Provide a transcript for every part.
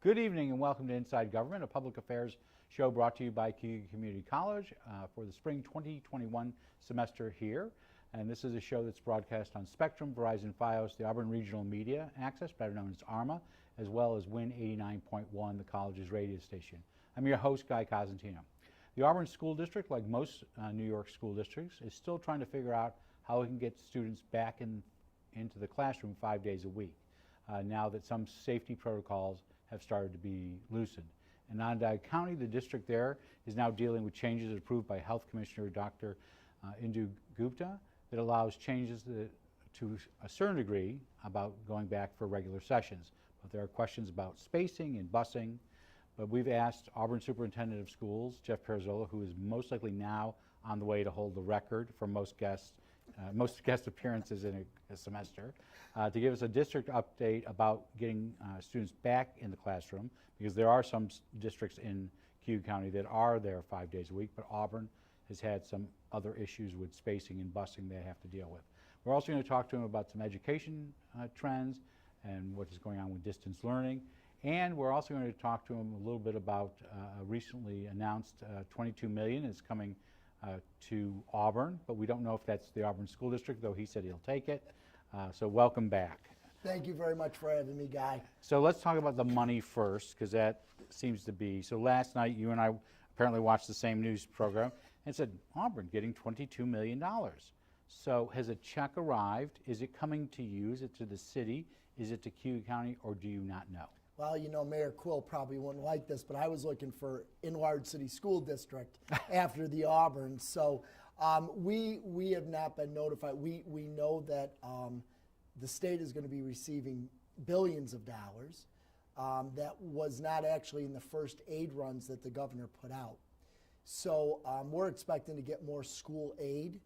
Good evening and welcome to Inside Government, a public affairs show brought to you by Cuyahoga Community College for the spring 2021 semester here. And this is a show that's broadcast on Spectrum, Verizon Fios, the Auburn Regional Media Access, better known as ARMA, as well as WIN 89.1, the college's radio station. I'm your host, Guy Cosentino. The Auburn School District, like most New York school districts, is still trying to figure out how we can get students back into the classroom 5 days a week, now that some safety protocols have started to be loosened. In Onondaga County, the district there is now dealing with changes approved by Health Commissioner Dr. Gupta that allows changes to a certain degree about going back for regular sessions. But there are questions about spacing and busing. But we've asked Auburn Superintendent of Schools, Jeff PIROZZOLO, who is most likely now on the way to hold the record for most guest appearances in a semester, to give us a district update about getting students back in the classroom, because there are some districts in Cuyahoga County that are there 5 days a week, but Auburn has had some other issues with spacing and busing they have to deal with. We're also going to talk to them about some education trends and what is going on with distance learning. And we're also going to talk to them a little bit about a recently announced $22 million is coming to Auburn, but we don't know if that's the Auburn School District, though he said he'll take it. So welcome back. Thank you very much for having me, Guy. So let's talk about the money first, because that seems to be, so last night you and I apparently watched the same news program and said, Auburn getting $22 million. So has a check arrived? Is it coming to you? Is it to the city? Is it to Cuyahoga County, or do you not know? Well, you know, Mayor Quill probably wouldn't like this, but I was looking for Inward City School District after the Auburn. So we have not been notified. We know that the state is going to be receiving billions of dollars. That was not actually in the first aid runs that the governor put out. So we're expecting to get more school aid.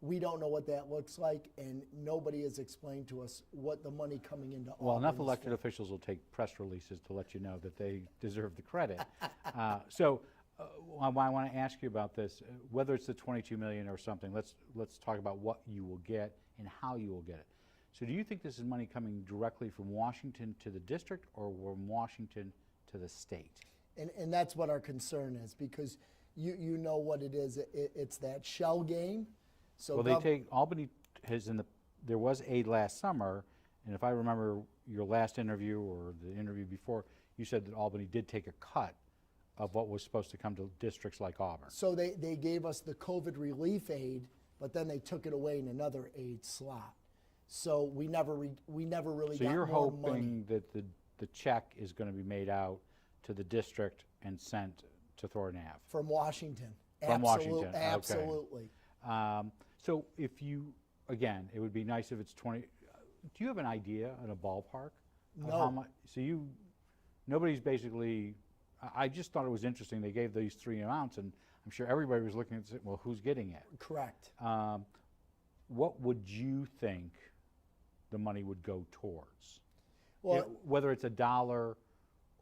We don't know what that looks like, and nobody has explained to us what the money coming into Auburn. Well, enough elected officials will take press releases to let you know that they deserve the credit. I want to ask you about this, whether it's the $22 million or something. Let's talk about what you will get and how you will get it. So, do you think this is money coming directly from Washington to the district, or from Washington to the state? And that's what our concern is, because you know what it is. It's that shell game. So well, Albany has there was aid last summer, and if I remember your last interview or the interview before, you said that Albany did take a cut of what was supposed to come to districts like Auburn. So they gave us the COVID relief aid, but then they took it away in another aid slot. So we never really got more money. So you're hoping that the check is going to be made out to the district and sent to Thornton Ave? From Washington. From Washington, okay. Absolutely. So if you, again, it would be nice if it's 20, do you have an idea in a ballpark? No. Of how much, so nobody's basically, I just thought it was interesting. They gave these three amounts, and I'm sure everybody was looking at it, well, who's getting it? Correct. What would you think the money would go towards? Well, whether it's $1 or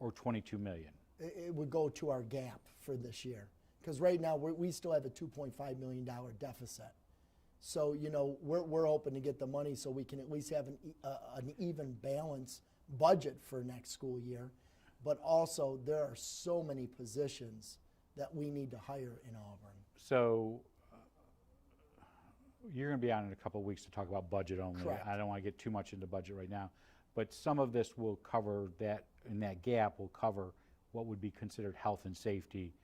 $22 million. It would go to our gap for this year. Because right now we still have a $2.5 million deficit. So, you know, we're hoping to get the money so we can at least have an even balanced budget for next school year. But also, there are so many positions that we need to hire in Auburn. So you're going to be on in a couple of weeks to talk about budget only. Correct. I don't want to get too much into budget right now. But some of this will cover that, and that gap will cover what would be considered health and safety,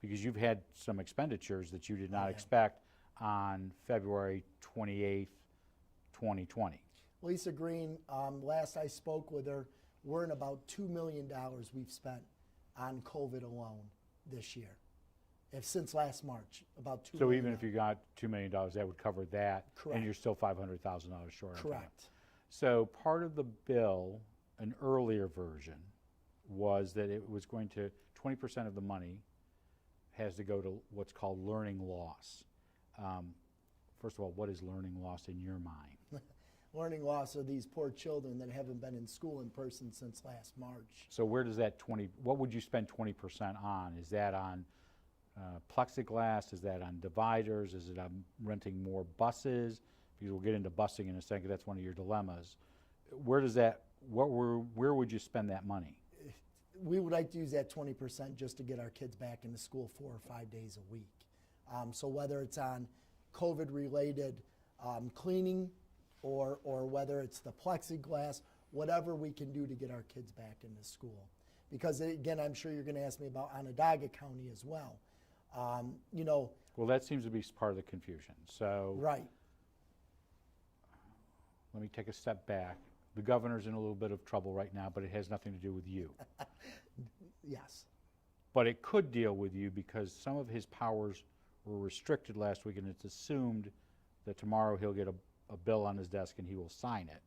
because you've had some expenditures that you did not expect on February 28th, 2020. Lisa Green, last I spoke with her, we're in about $2 million we've spent on COVID alone this year. Since last March, about $2 million. So even if you got $2 million, that would cover that. Correct. And you're still $500,000 short. Correct. So part of the bill, an earlier version, was that it was going to, 20% of the money has to go to what's called learning loss. First of all, what is learning loss in your mind? Learning loss are these poor children that haven't been in school in person since last March. So where does that what would you spend 20% on? Is that on plexiglass? Is that on dividers? Is it on renting more buses? Because we'll get into busing in a second, that's one of your dilemmas. Where does that, where would you spend that money? we would like to use that 20% just to get our kids back into school 4 or 5 days a week. So whether it's on COVID-related cleaning or whether it's the plexiglass, whatever we can do to get our kids back into school. Because again, I'm sure you're going to ask me about Onondaga County as well. You know. Well, that seems to be part of the confusion. So Right. let me take a step back. The governor's in a little bit of trouble right now, but it has nothing to do with you. Yes. But it could deal with you because some of his powers were restricted last week, and it's assumed that tomorrow he'll get a bill on his desk and he will sign it,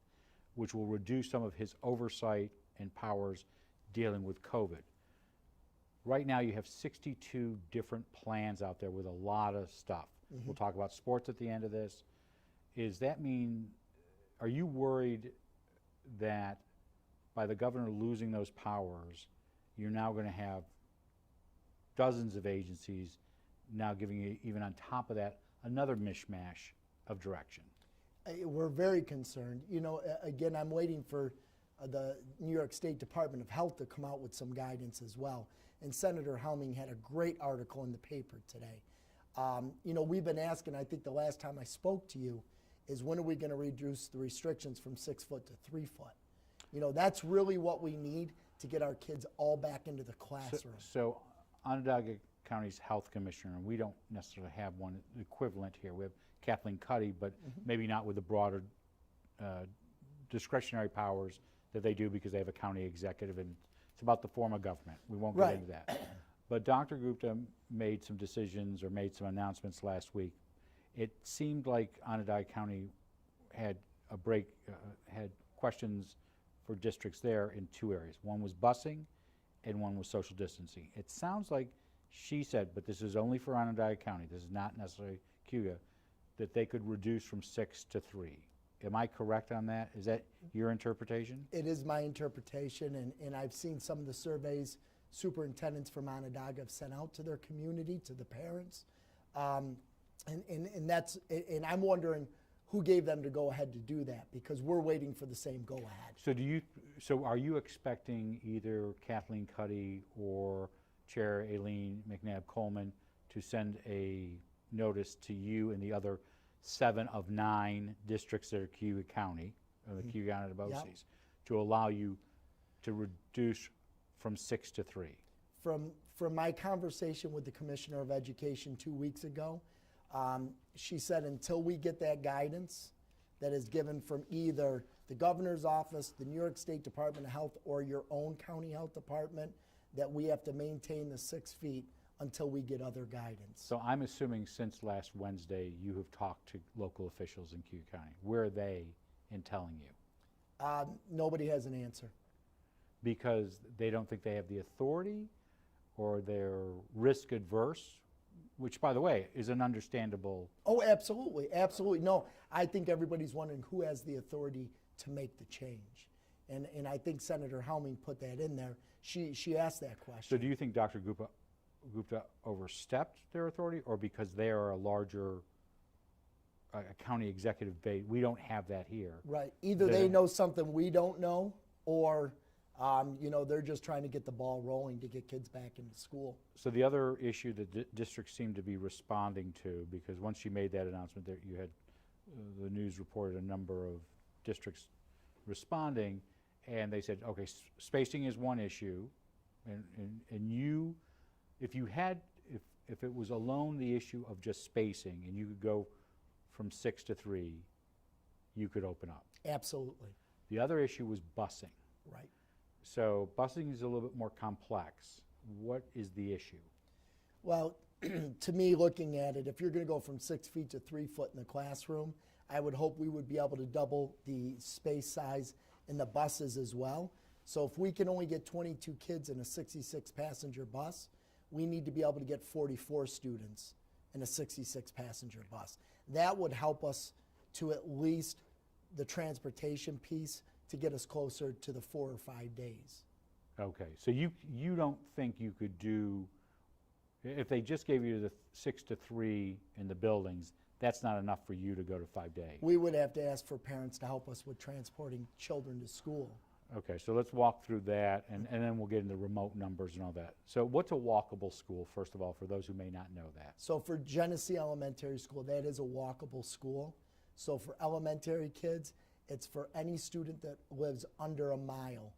which will reduce some of his oversight and powers dealing with COVID. Right now you have 62 different plans out there with a lot of stuff. Mm-hmm. We'll talk about sports at the end of this. Does that mean, are you worried that by the governor losing those powers, you're now going to have dozens of agencies now giving you, even on top of that, another mishmash of direction? We're very concerned. You know, again, I'm waiting for the New York State Department of Health to come out with some guidance as well. And Senator Helming had a great article in the paper today. You know, we've been asking, I think the last time I spoke to you, is when are we going to reduce the restrictions from 6 foot to 3 foot? You know, that's really what we need to get our kids all back into the classroom. So Onondaga County's health commissioner, and we don't necessarily have one equivalent here. We have Kathleen Cuddy, but maybe not with the broader discretionary powers that they do because they have a county executive, and it's about the form of government. We won't get into that. But Dr. Gupta made some decisions or made some announcements last week. It seemed like Onondaga County had had questions for districts there in 2 areas. One was busing and one was social distancing. It sounds like she said, but this is only for Onondaga County, this is not necessarily Cuya, that they could reduce from 6 to 3. Am I correct on that? Is that your interpretation? It is my interpretation, and I've seen some of the surveys superintendents from Onondaga have sent out to their community, to the parents. And that's, and I'm wondering who gave them to go ahead to do that, because we're waiting for the same go ahead. So are you expecting either Kathleen Cuddy or Chair Aileen McNabb Coleman to send a notice to you and the other 7 of 9 districts that are Cuyahoga County, the Cuyahoga County BOCES, to allow you to reduce from 6 to 3? From my conversation with the Commissioner of Education 2 weeks ago, she said until we get that guidance that is given from either the governor's office, the New York State Department of Health, or your own county health department, that we have to maintain the 6 feet until we get other guidance. So I'm assuming since last Wednesday you have talked to local officials in Cuyahoga County. Where are they in telling you? Nobody has an answer. Because they don't think they have the authority, or they're risk adverse, which, by the way, is an understandable. Oh, absolutely, absolutely. No, I think everybody's wondering who has the authority to make the change. And I think Senator Helming put that in there. She asked that question. So do you think Dr. Gupta overstepped their authority, or because they are a larger county executive base, we don't have that here? Right. Either they know something we don't know, or you know, they're just trying to get the ball rolling to get kids back into school. So the other issue that districts seem to be responding to, because once you made that announcement, that you had the news reported a number of districts responding, and they said, okay, spacing is one issue, and you, if it was alone the issue of just spacing, and you could go from 6 to 3, you could open up. Absolutely. The other issue was busing. Right. So busing is a little bit more complex. What is the issue? Well, to me, looking at it, if you're going to go from 6 feet to 3 foot in the classroom, I would hope we would be able to double the space size in the buses as well. So if we can only get 22 kids in a 66 passenger bus, we need to be able to get 44 students in a 66 passenger bus. That would help us to at least the transportation piece to get us closer to the 4 or 5 days. Okay, so you don't think you could do, if they just gave you the 6 to 3 in the buildings, that's not enough for you to go to 5 days? We would have to ask for parents to help us with transporting children to school. Okay, so let's walk through that, and then we'll get into remote numbers and all that. So what's a walkable school, first of all, for those who may not know that? So for Genesee Elementary School, that is a walkable school. So for elementary kids, it's for any student that lives under a mile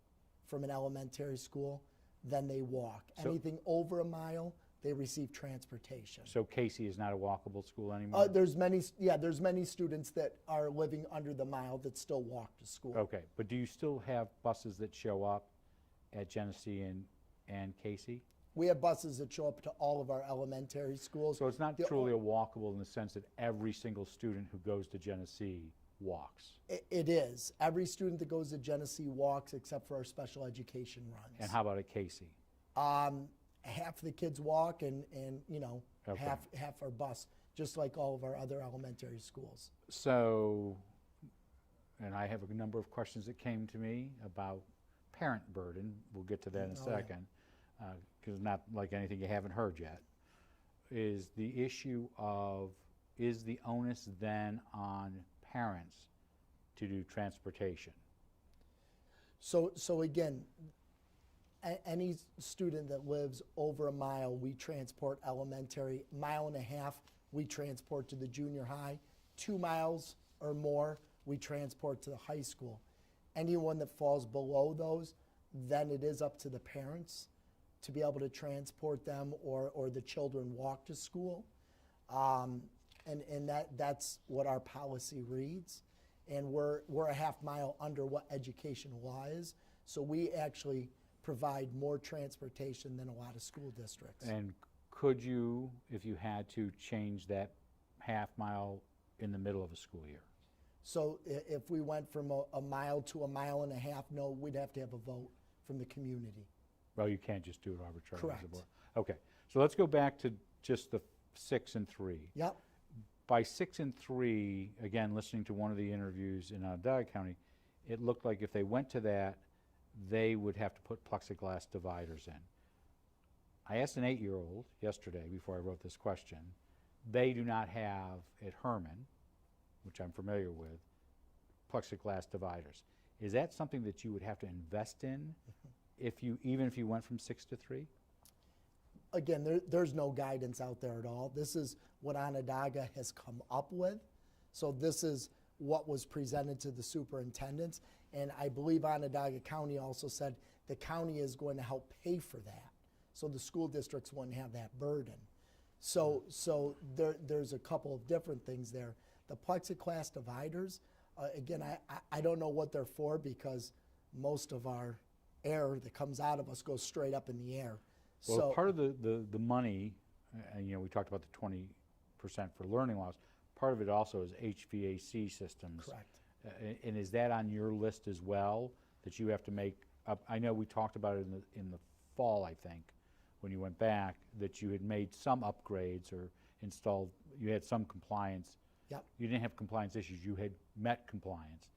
from an elementary school, then they walk. So- Anything over a mile, they receive transportation. So Casey is not a walkable school anymore? There's many students that are living under the mile that still walk to school. Okay, but do you still have buses that show up at Genesee and Casey? We have buses that show up to all of our elementary schools. So it's not The truly a walkable in the sense that every single student who goes to Genesee walks? It is. Every student that goes to Genesee walks except for our special education runs. And how about at Casey? Half the kids walk and Okay. half are bus, just like all of our other elementary schools. So, and I have a number of questions that came to me about parent burden. We'll get to that in a Oh, yeah. second, because not like anything you haven't heard yet. Is the issue of, is the onus then on parents to do transportation? So again, any student that lives over a mile, we transport elementary. Mile and a half, we transport to the junior high. 2 miles or more, we transport to the high school. Anyone that falls below those, then it is up to the parents to be able to transport them or the children walk to school. And that's what our policy reads. And we're a half mile under what education law is. So we actually provide more transportation than a lot of school districts. And could you, if you had to, change that half mile in the middle of a school year? So if we went from a mile to a mile and a half, no, we'd have to have a vote from the community. Well, you can't just do it arbitrarily. as a Correct. board. Okay, so let's go back to just the 6 and 3. Yep. By 6 and 3, again, listening to one of the interviews in Onondaga County, it looked like if they went to that, they would have to put plexiglass dividers in. I asked an 8-year-old yesterday before I wrote this question. They do not have at Herman, which I'm familiar with, plexiglass dividers. Is that something that you would have to invest in even if you went from 6 to 3? Again, there's no guidance out there at all. This is what Onondaga has come up with. So this is what was presented to the superintendents. And I believe Onondaga County also said the county is going to help pay for that. So the school districts wouldn't have that burden. So there's a couple of different things there. The plexiglass dividers, again, I don't know what they're for because most of our air that comes out of us goes straight up in the air. Well, So part of the money, and we talked about the 20% for learning loss, part of it also is HVAC systems. correct. And is that on your list as well, that you have to make up? I know we talked about it in the fall, I think, when you went back, that you had made some upgrades or installed, you had some compliance. Yep. You didn't have compliance issues, you had met compliance.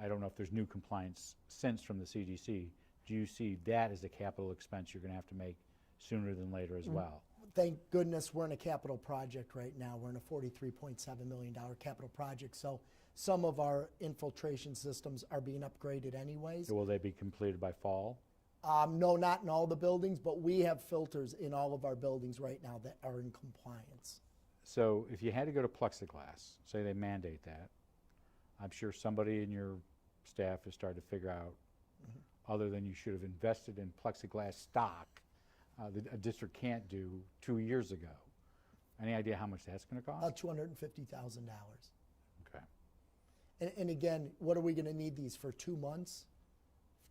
I don't know if there's new compliance since from the CDC. Do you see that as a capital expense you're going to have to make sooner than later as well? Thank goodness we're in a capital project right now. We're in a $43.7 million capital project. So some of our infiltration systems are being upgraded anyways. Will they be completed by fall? No, not in all the buildings, but we have filters in all of our buildings right now that are in compliance. So if you had to go to plexiglass, say they mandate that, I'm sure somebody in your staff has started to figure out, other than you should have invested in plexiglass stock, that a district can't do 2 years ago. Any idea how much that's going to cost? About $250,000. Okay. And again, what are we going to need these for 2 months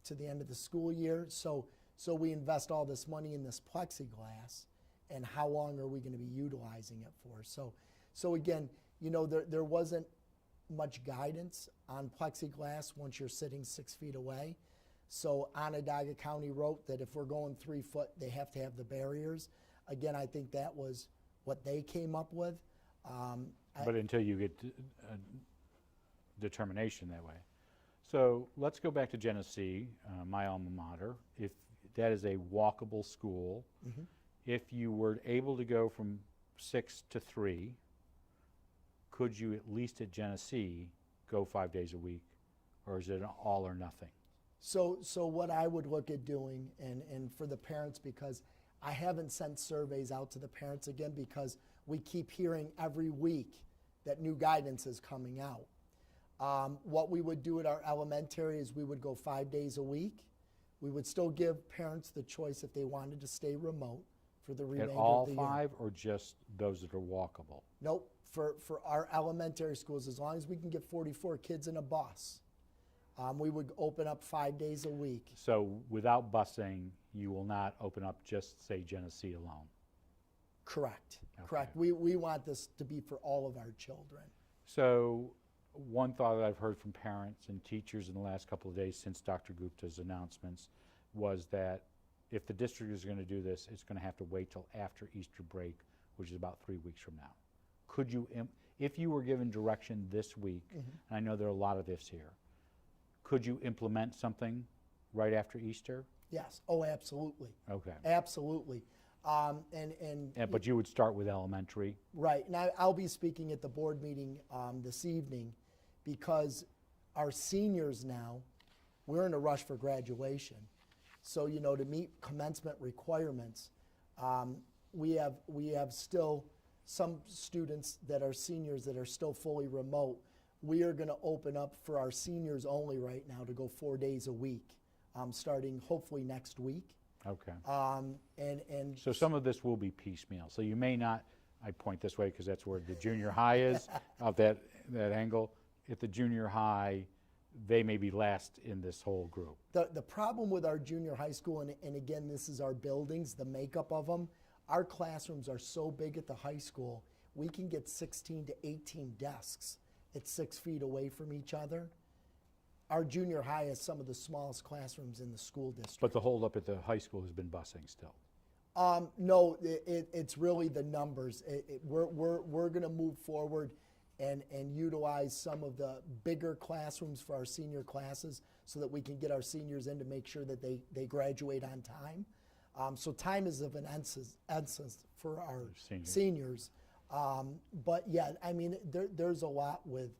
to the end of the school year? So we invest all this money in this plexiglass, and how long are we going to be utilizing it for? So again, there wasn't much guidance on plexiglass once you're sitting 6 feet away. So Onondaga County wrote that if we're going 3 foot, they have to have the barriers. Again, I think that was what they came up with. But until you get a determination that way. So let's go back to Genesee, my alma mater. If that is a walkable school, if you were able to go from 6 to 3, could you at least at Genesee go 5 days a week, or is it an all or nothing? So what I would look at doing, and for the parents, because I haven't sent surveys out to the parents again, because we keep hearing every week that new guidance is coming out. What we would do at our elementary is we would go 5 days a week. We would still give parents the choice if they wanted to stay remote for the remainder At all of the year. 5 or just those that are walkable? Nope, for our elementary schools, as long as we can get 44 kids in a bus, we would open up 5 days a week. So without busing, you will not open up just, say, Genesee alone? Correct, Okay. correct. We want this to be for all of our children. So one thought that I've heard from parents and teachers in the last couple of days since Dr. Gupta's announcements was that if the district is going to do this, it's going to have to wait till after Easter break, which is about 3 weeks from now. Could you, if you were given direction this week, and I know there are a lot of ifs here, could you implement something right after Easter? Yes, oh, absolutely, Okay. absolutely. But you would start with elementary? Right, and I'll be speaking at the board meeting this evening, because our seniors now, we're in a rush for graduation. So, you know, to meet commencement requirements, we have still some students that are seniors that are still fully remote. We are going to open up for our seniors only right now to go 4 days a week, starting hopefully next week. Okay. And So some of this will be piecemeal. So you may not, I point this way because that's where the junior high is, of that angle. At the junior high, they may be last in this whole group. The problem with our junior high school, and again, this is our buildings, the makeup of them, our classrooms are so big at the high school, we can get 16 to 18 desks at 6 feet away from each other. Our junior high has some of the smallest classrooms in the school district. But the holdup at the high school has been busing still. No, it's really the numbers. We're going to move forward and utilize some of the bigger classrooms for our senior classes so that we can get our seniors in to make sure that they graduate on time. So time is of an essence for our seniors. But yeah, I mean, there's a lot with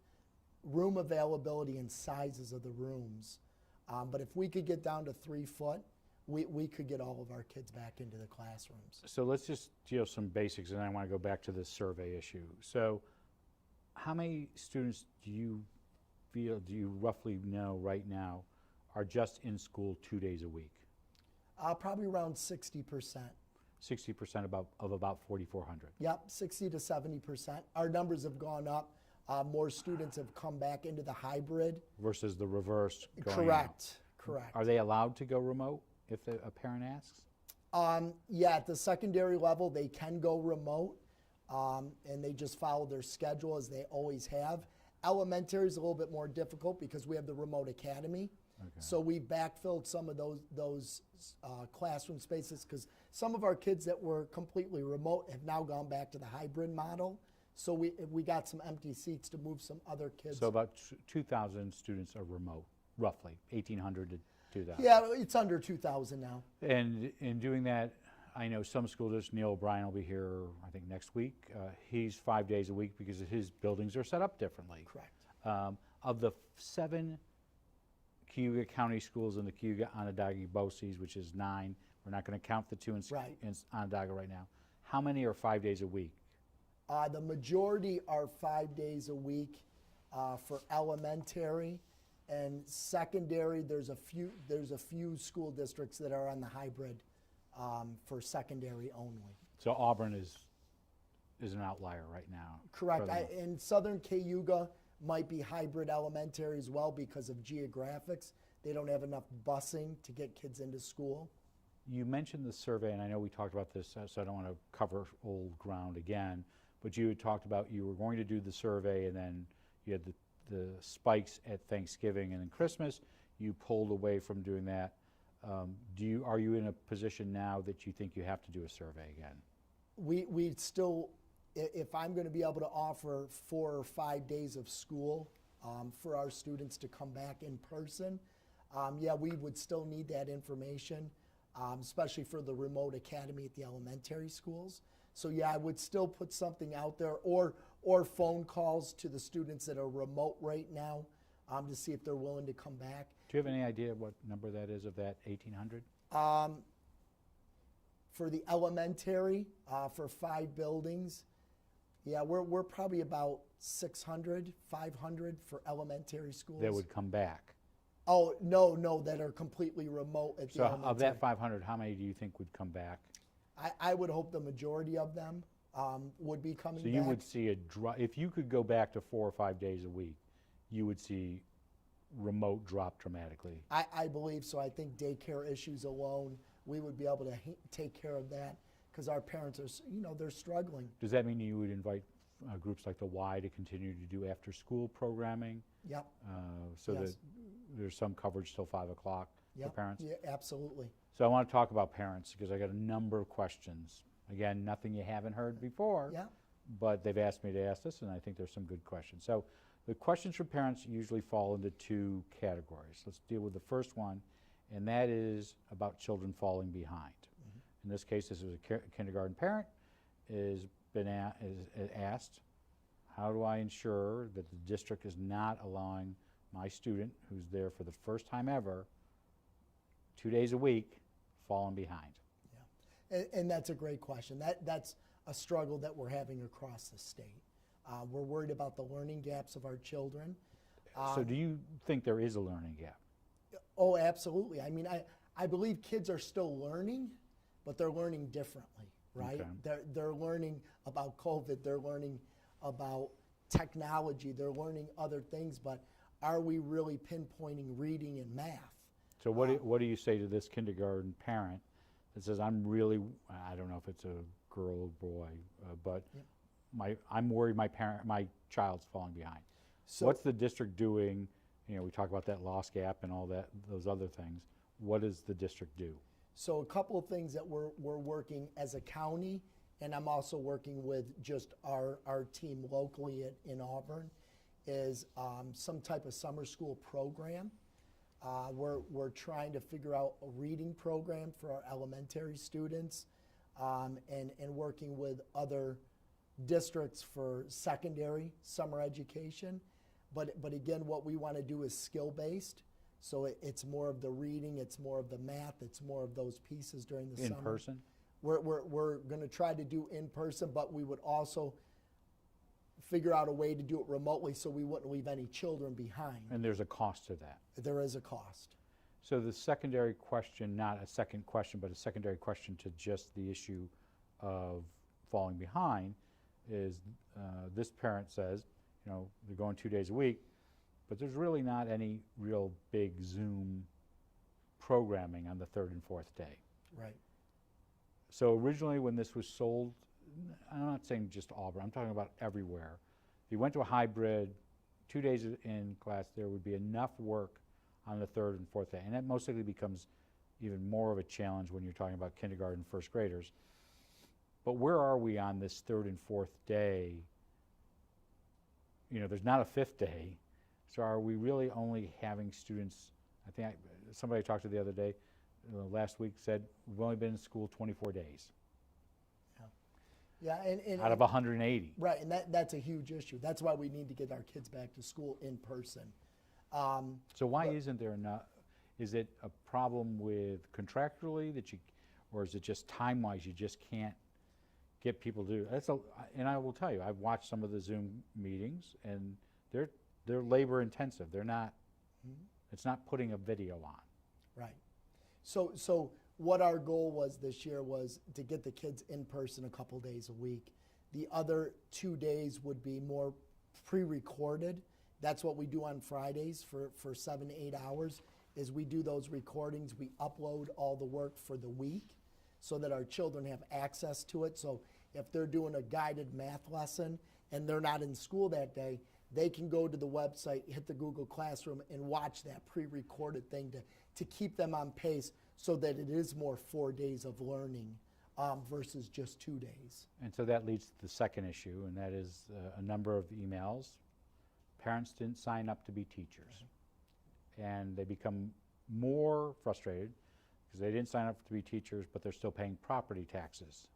room availability and sizes of the rooms. But if we could get down to 3 foot, we could get all of our kids back into the classrooms. So let's just deal some basics, and I want to go back to this survey issue. So how many students do you roughly know right now are just in school 2 days a week? Probably around 60%. 60% of about 4,400. Yep, 60 to 70%. Our numbers have gone up. More students have come back into the hybrid. Versus the reverse going Correct, out. correct. Are they allowed to go remote if a parent asks? Yeah, at the secondary level, they can go remote, and they just follow their schedule as they always have. Elementary is a little bit more difficult because we have the remote academy. Okay. So we backfilled some of those classroom spaces because some of our kids that were completely remote have now gone back to the hybrid model. So we got some empty seats to move some other kids. So about 2,000 students are remote, roughly, 1,800 to 2,000. Yeah, it's under 2,000 now. And in doing that, I know some school districts, Neil O'Brien will be here, I think, next week. He's 5 days a week because his buildings are set up differently. Correct. Of the 7 Cayuga County schools in the Cayuga, Onondaga, BOCES, which is 9, we're not going to count the 2 in Onondaga right now. How many are 5 days a week? The majority are 5 days a week for elementary, and secondary. There's a few school districts that are on the hybrid for secondary only. So Auburn is an outlier right now. Correct. And Southern Cayuga might be hybrid elementary as well because of geographics. They don't have enough busing to get kids into school. You mentioned the survey, and I know we talked about this, so I don't want to cover old ground again, but you had talked about you were going to do the survey, and then you had the spikes at Thanksgiving and then Christmas. You pulled away from doing that. Are you in a position now that you think you have to do a survey again? We still, if I'm going to be able to offer 4 or 5 days of school for our students to come back in person, yeah, we would still need that information, especially for the remote academy at the elementary schools. So yeah, I would still put something out there, or phone calls to the students that are remote right now to see if they're willing to come back. Do you have any idea what number that is of that 1,800? For the elementary, for 5 buildings, yeah, we're probably about 600, 500 for elementary schools. That would come back. Oh, no, that are completely remote at the So elementary. of that 500, how many do you think would come back? I would hope the majority of them would be coming So back. you would see a drop, if you could go back to 4 or 5 days a week, you would see remote drop dramatically. I believe so. I think daycare issues alone, we would be able to take care of that because our parents are, they're struggling. Does that mean you would invite groups like the Y to continue to do after-school programming? Yep. So Yes. that there's some coverage till 5 o'clock for Yep. parents? Yeah, absolutely. So I want to talk about parents because I got a number of questions. Again, nothing you haven't heard before, Yeah. but they've asked me to ask this, and I think there's some good questions. So the questions from parents usually fall into 2 categories. Let's deal with the first one, and that is about children falling behind. In this case, this is a kindergarten parent is asked, how do I ensure that the district is not allowing my student, who's there for the first time ever, 2 days a week, falling behind? Yeah. And that's a great question. That's a struggle that we're having across the state. We're worried about the learning gaps of our children. So do you think there is a learning gap? Oh, absolutely. I mean, I believe kids are still learning, but they're learning differently, right? Okay. They're learning about COVID. They're learning about technology. They're learning other things, but are we really pinpointing reading and math? So what do you say to this kindergarten parent that says, I don't know if it's a girl or boy, but I'm worried my child's falling behind. So What's the district doing? We talk about that loss gap and all that, those other things. What does the district do? So a couple of things that we're working as a county, and I'm also working with just our team locally in Auburn, is some type of summer school program. We're trying to figure out a reading program for our elementary students, and working with other districts for secondary summer education. But again, what we want to do is skill-based. So it's more of the reading, it's more of the math, it's more of those pieces during the summer. In person? We're going to try to do in person, but we would also figure out a way to do it remotely so we wouldn't leave any children behind. And there's a cost to that. There is a cost. So the secondary question, not a second question, but a secondary question to just the issue of falling behind is this parent says, they're going 2 days a week, but there's really not any real big Zoom programming on the 3rd and 4th day. Right. So originally when this was sold, I'm not saying just Auburn, I'm talking about everywhere. If you went to a hybrid, 2 days in class, there would be enough work on the 3rd and 4th day. And that most likely becomes even more of a challenge when you're talking about kindergarten, 1st graders. But where are we on this 3rd and 4th day? There's not a 5th day. So are we really only having students, I think somebody I talked to the other day, last week said, we've only been in school 24 days. Yeah, and out of 180. Right, and that's a huge issue. That's why we need to get our kids back to school in person. So why isn't there enough? Is it a problem with contractually or is it just time-wise you just can't get people to do? And I will tell you, I've watched some of the Zoom meetings, and they're labor-intensive. They're not. It's not putting a video on. Right. So what our goal was this year was to get the kids in person a couple days a week. The other 2 days would be more pre-recorded. That's what we do on Fridays for 7 to 8 hours, is we do those recordings. We upload all the work for the week so that our children have access to it. So if they're doing a guided math lesson and they're not in school that day, they can go to the website, hit the Google Classroom, and watch that pre-recorded thing to keep them on pace so that it is more 4 days of learning versus just 2 days. And so that leads to the second issue, and that is a number of emails. Parents didn't sign up to be teachers. And they become more frustrated because they didn't sign up to be teachers, but they're still paying property taxes.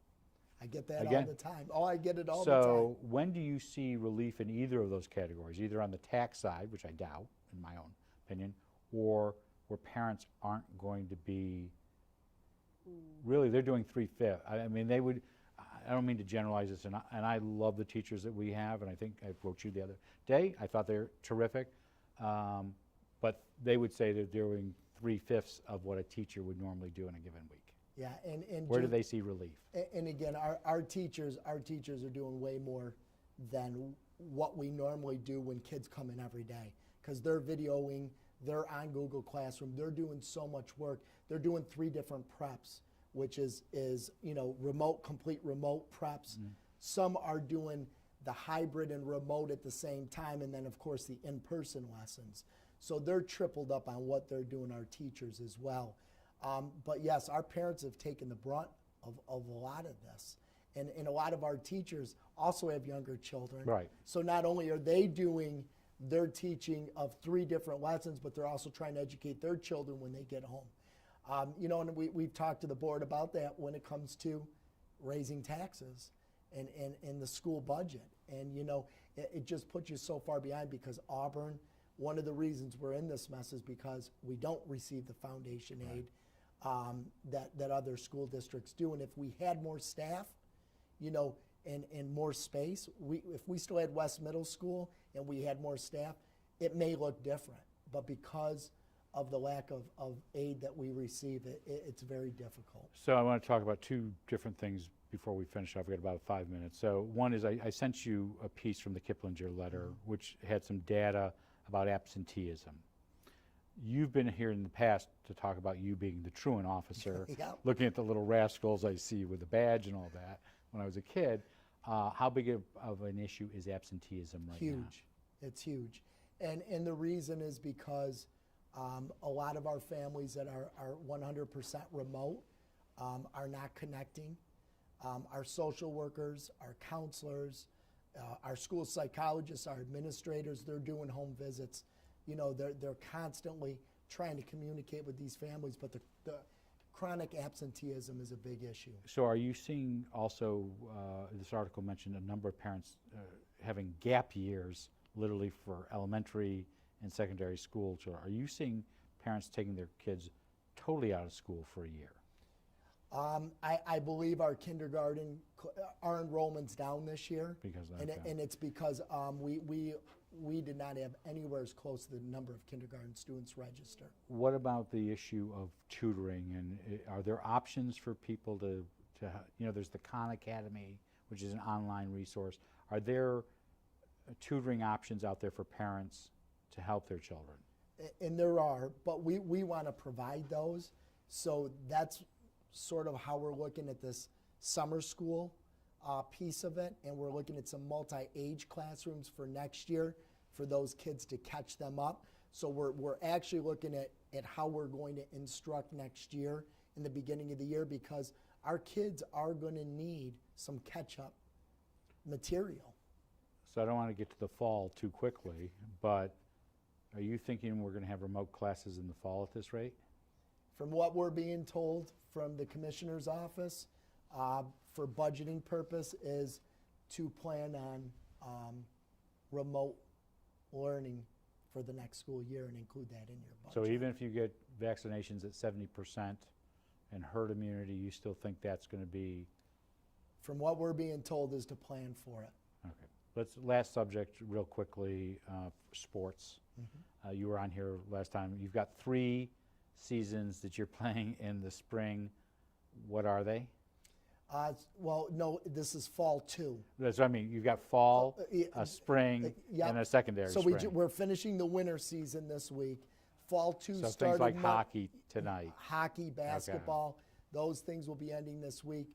I get that all the time. Oh, I get it all the time. So when do you see relief in either of those categories, either on the tax side, which I doubt, in my own opinion, or where parents aren't going to be, really, they're doing 3/5. I mean, they would, I don't mean to generalize this, and I love the teachers that we have, and I think I wrote you the other day, I thought they're terrific, but they would say they're doing 3/5 of what a teacher would normally do in a given week. Yeah, and Where do they see relief? And again, our teachers are doing way more than what we normally do when kids come in every day, because they're videoing, they're on Google Classroom, they're doing so much work. They're doing 3 different preps, which is you know, complete remote preps. Some are doing the hybrid and remote at the same time, and then of course the in-person lessons. So they're tripled up on what they're doing, our teachers as well. But yes, our parents have taken the brunt of a lot of this. And a lot of our teachers also have younger children. Right. So not only are they doing their teaching of 3 different lessons, but they're also trying to educate their children when they get home. You know, and we've talked to the board about that when it comes to raising taxes and the school budget. And, you know, it just puts you so far behind, because Auburn, one of the reasons we're in this mess is because we don't receive the foundation aid that other school districts do. And if we had more staff, you know, and more space, if we still had West Middle School and we had more staff, it may look different. But because of the lack of aid that we receive, it's very difficult. So I want to talk about 2 different things before we finish up. We've got about 5 minutes. So one is I sent you a piece from the Kiplinger letter, which had some data about absenteeism. You've been here in the past to talk about you being the truant officer, Yep. looking at the little rascals I see with the badge and all that when I was a kid. How big of an issue is absenteeism right now? Huge. It's huge. And the reason is because a lot of our families that are 100% remote are not connecting. Our social workers, our counselors, our school psychologists, our administrators, they're doing home visits. You know, they're constantly trying to communicate with these families, but the chronic absenteeism is a big issue. So are you seeing also, this article mentioned a number of parents having gap years, literally for elementary and secondary school children. Are you seeing parents taking their kids totally out of school for a year? I believe our kindergarten, our enrollment's down this year. Because of that, and, okay. and it's because we did not have anywhere as close to the number of kindergarten students register. What about the issue of tutoring, and are there options for people to you know, there's the Khan Academy, which is an online resource. Are there tutoring options out there for parents to help their children? And there are, but we want to provide those. So that's sort of how we're looking at this summer school piece of it, and we're looking at some multi-age classrooms for next year for those kids to catch them up. So we're actually looking at how we're going to instruct next year in the beginning of the year, because our kids are going to need some catch-up material. So I don't want to get to the fall too quickly, but are you thinking we're going to have remote classes in the fall at this rate? From what we're being told from the commissioner's office, for budgeting purpose, is to plan on remote learning for the next school year and include that in your budget. So even if you get vaccinations at 70% and herd immunity, you still think that's going to be? From what we're being told is to plan for it. Okay. Last subject real quickly, sports. You were on here last time. You've got 3 seasons that you're playing in the spring. What are they? Well, no, this is fall 2. That's what I mean. You've got fall, a spring, yep. and a secondary So spring. we're finishing the winter season this week. Fall 2 So started. things like hockey tonight. Hockey, basketball, those things will be ending this week.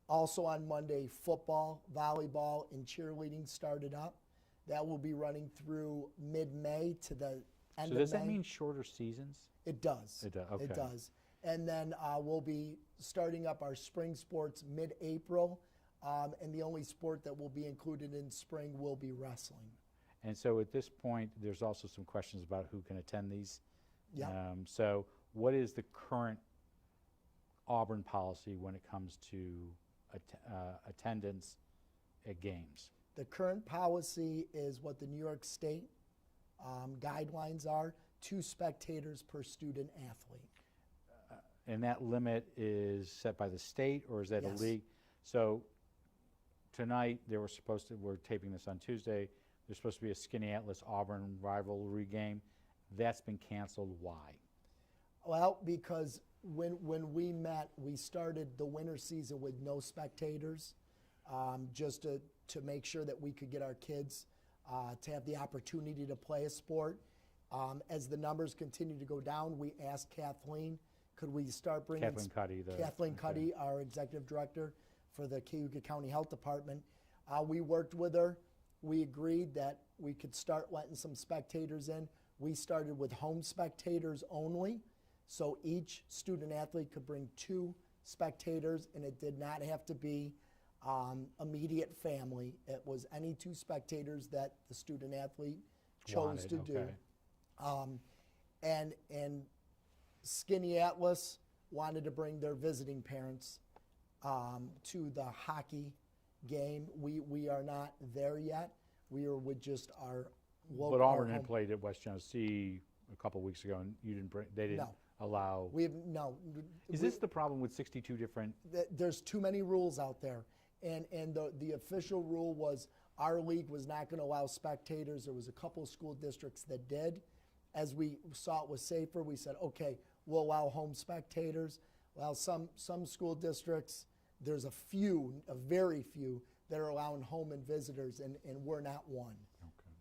Also on Monday, football, volleyball, and cheerleading started up. That will be running through mid-May to the end of May. So does that mean shorter seasons? It does. It does, okay. It does. And then we'll be starting up our spring sports mid-April, and the only sport that will be included in spring will be wrestling. And so at this point, there's also some questions about who can attend these. Yeah. So what is the current Auburn policy when it comes to attendance at games? The current policy is what the New York State guidelines are. 2 spectators per student athlete. And that limit is set by the state, or is that Yes. a league? So tonight, we're taping this on Tuesday, there's supposed to be a Skinny Atlas Auburn rivalry game. That's been canceled. Why? Well, because when we met, we started the winter season with no spectators, just to make sure that we could get our kids to have the opportunity to play a sport. As the numbers continue to go down, we asked Kathleen, could we start bringing Kathleen Cuddy, our executive director for the Cayuga County Health Department. We worked with her. We agreed that we could start letting some spectators in. We started with home spectators only, so each student athlete could bring 2 spectators, and it did not have to be immediate family. It was any 2 spectators that the student athlete chose to do. And Skinny Atlas wanted to bring their visiting parents to the hockey game. We are not there yet. We are with just our local. But Auburn had played at West Genesee a couple of weeks ago, and they didn't allow. No. Is this the problem with 62 different? There's too many rules out there, and the official rule was our league was not going to allow spectators. There was a couple of school districts that did. As we saw it was safer, we said, okay, we'll allow home spectators. Well, some school districts, there's a very few, that are allowing home and visitors, and we're not one. Okay.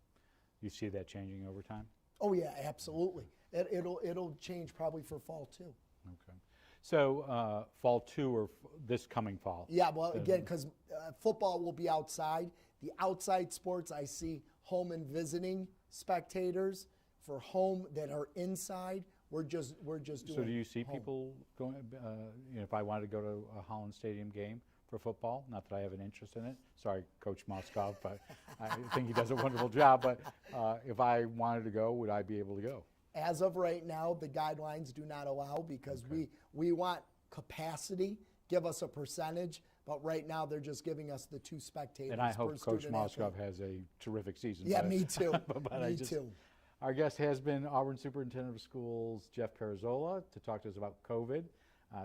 You see that changing over time? Oh yeah, absolutely. It'll change probably for fall too. Okay. So fall 2 or this coming fall? Yeah, well, again, because football will be outside. The outside sports, I see home and visiting spectators. For home that are inside, we're just doing. So do you see home. people going? If I wanted to go to a Holland Stadium game for football, not that I have an interest in it. Sorry, Coach Moskov, but I think he does a wonderful job. But if I wanted to go, would I be able to go? As of right now, the guidelines do not allow, because we want capacity. Give us a percentage. But right now, they're just giving us the 2 spectators. And I hope Coach Moskov athlete. has a terrific season. Yeah, me too. Me too. Our guest has been Auburn Superintendent of Schools, Jeff PIROZZOLO, to talk to us about COVID.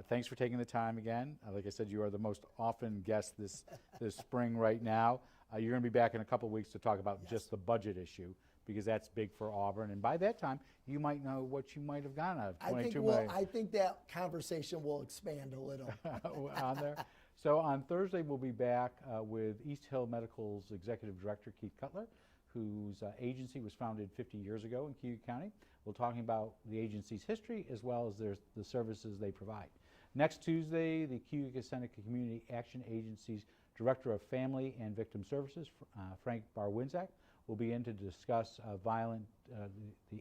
Thanks for taking the time again. Like I said, you are the most often guest this spring right now. You're going to be back in a couple of weeks to talk about just the budget issue, because that's big for Auburn. And by that time, you might know what you might have gotten out of $22 million. I think that conversation will expand a little. On there. So on Thursday, we'll be back with East Hill Medical's Executive Director, Keith Cutler, whose agency was founded 50 years ago in Cayuga County. We're talking about the agency's history as well as the services they provide. Next Tuesday, the Cayuga Seneca Community Action Agency's Director of Family and Victim Services, Frank Barwinczak, will be in to discuss the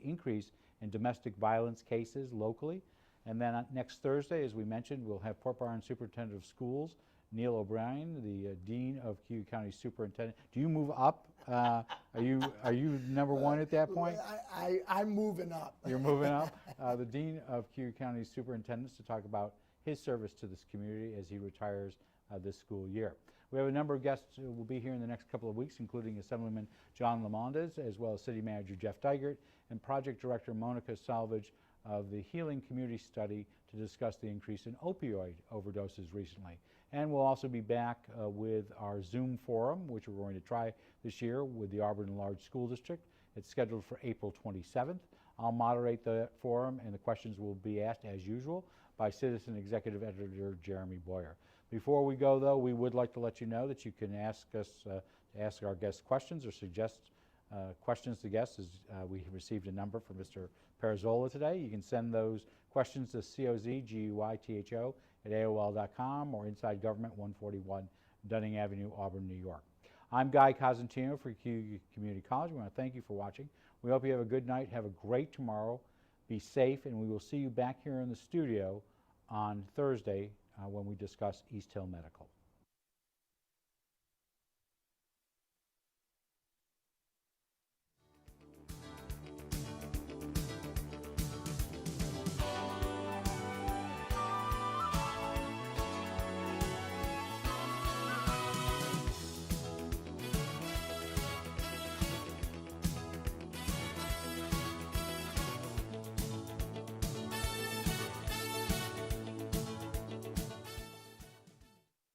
increase in domestic violence cases locally. And then next Thursday, as we mentioned, we'll have Port Barron Superintendent of Schools, Neil O'Brien, the Dean of Cayuga County Superintendent. Do you move up? Are you number 1 at that point? I'm moving up. You're moving up. The Dean of Cayuga County Superintendents to talk about his service to this community as he retires this school year. We have a number of guests who will be here in the next couple of weeks, including Assemblyman John Lamondes, as well as City Manager Jeff Dygert, and Project Director Monica Salvage of the Healing Community Study to discuss the increase in opioid overdoses recently. And we'll also be back with our Zoom forum, which we're going to try this year with the Auburn Large School District. It's scheduled for April 27th. I'll moderate the forum, and the questions will be asked, as usual, by Citizen Executive Editor Jeremy Boyer. Before we go, though, we would like to let you know that you can ask us to ask our guests questions or suggest questions to guests. We received a number from Mr. PIROZZOLO today. You can send those questions to cozguytho@aol.com or Inside Government 141 Dunning Avenue, Auburn, New York. I'm Guy Cosentino for Cayuga Community College. We want to thank you for watching. We hope you have a good night, have a great tomorrow, be safe, and we will see you back here in the studio on Thursday when we discuss East Hill Medical.